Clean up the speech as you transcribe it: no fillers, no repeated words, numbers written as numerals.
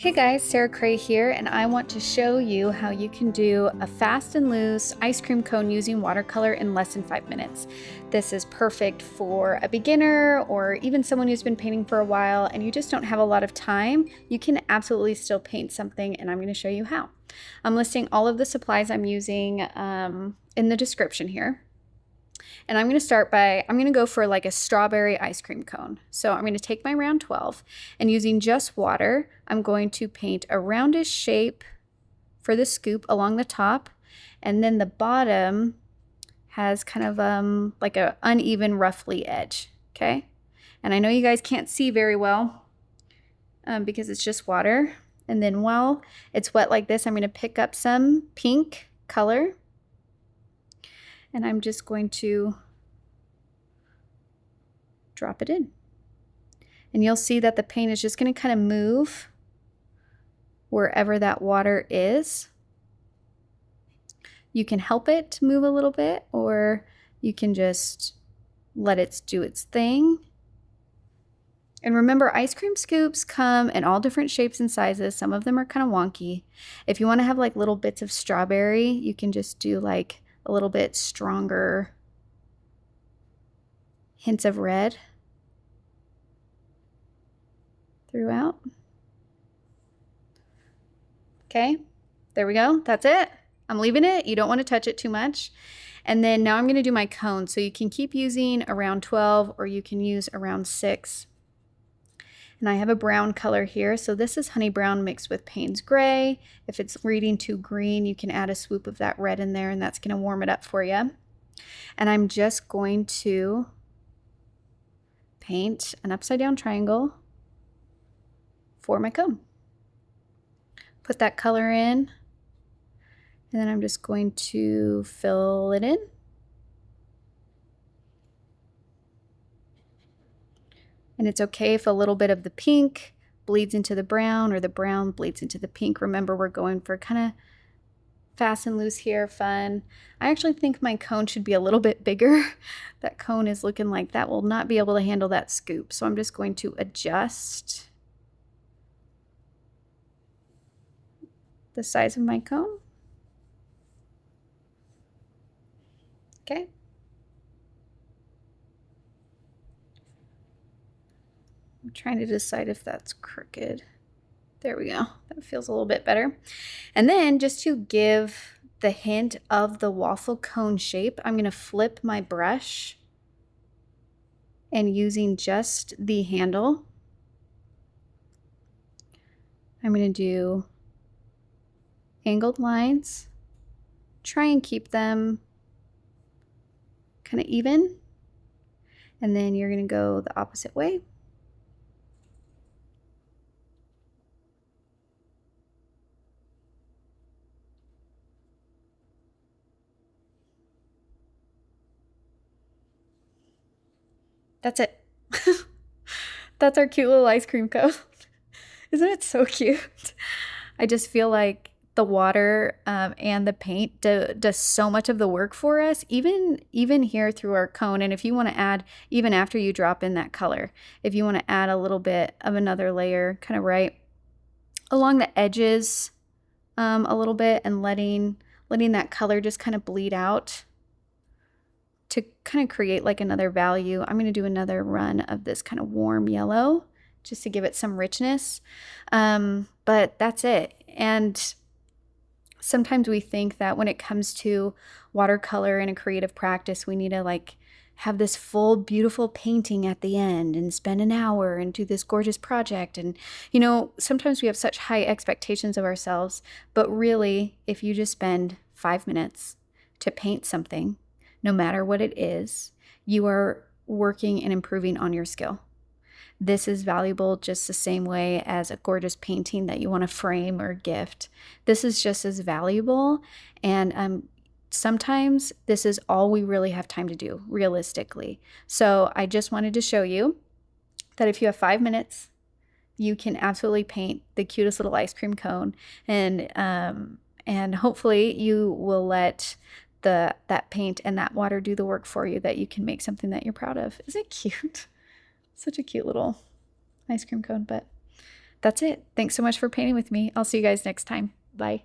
Hey guys, Sarah Cray here, and I want to show you how you can do a fast and loose ice cream cone using watercolor in less than 5 minutes. This is perfect for a beginner or even someone who's been painting for a while and you just don't have a lot of time. You can absolutely still paint something, and I'm going to show you how. I'm listing all of the supplies I'm using in the description here. And I'm going to start by, I'm going to go for like a strawberry ice cream cone. So I'm going to take my round 12 and using just water, I'm going to paint a roundish shape for the scoop along the top. And then the bottom has kind of like an uneven, roughly edge. Okay. And I know you guys can't see very well because it's just water. And then while it's wet like this, I'm going to pick up some pink color. And I'm just going to drop it in. And you'll see that the paint is just going to kind of move wherever that water is. You can help it to move a little bit, or you can just let it do its thing. And remember, ice cream scoops come in all different shapes and sizes. Some of them are kind of wonky. If you want to have like little bits of strawberry, you can just do like a little bit stronger hints of red throughout. Okay, there we go. That's it. I'm leaving it. You don't want to touch it too much. And then now I'm going to do my cone. So you can keep using around 12 or you can use around 6. And I have a brown color here. So this is honey brown mixed with Paynes Gray. If it's reading too green, you can add a swoop of that red in there and that's going to warm it up for you. And I'm just going to paint an upside down triangle for my cone. Put that color in, and then I'm just going to fill it in. And it's okay if a little bit of the pink bleeds into the brown or the brown bleeds into the pink. Remember, we're going for kind of fast and loose here, fun. I actually think my cone should be a little bit bigger. That cone is looking like that will not be able to handle that scoop. So I'm just going to adjust the size of my cone. Okay. I'm trying to decide if that's crooked. There we go. That feels a little bit better. And then just to give the hint of the waffle cone shape, I'm going to flip my brush and using just the handle, I'm going to do angled lines, try and keep them kind of even, and then you're going to go the opposite way. That's it. That's our cute little ice cream cone. Isn't it so cute? I just feel like the water and the paint does so much of the work for us, even here through our cone. And if you want to add, even after you drop in that color, if you want to add a little bit of another layer kind of right along the edges a little bit and letting that color just kind of bleed out to kind of create like another value. I'm going to do another run of this kind of warm yellow just to give it some richness. But that's it. And sometimes we think that when it comes to watercolor and a creative practice, we need to like have this full, beautiful painting at the end and spend an hour and do this gorgeous project. And, you know, sometimes we have such high expectations of ourselves, but really, if you just spend 5 minutes to paint something, no matter what it is, you are working and improving on your skill. This is valuable just the same way as a gorgeous painting that you want to frame or gift. This is just as valuable, and sometimes this is all we really have time to do, realistically. So I just wanted to show you that if you have 5 minutes, you can absolutely paint the cutest little ice cream cone, and hopefully you will let that paint and that water do the work for you, that you can make something that you're proud of. Isn't it cute? Such a cute little ice cream cone. But that's it. Thanks so much for painting with me. I'll see you guys next time. Bye.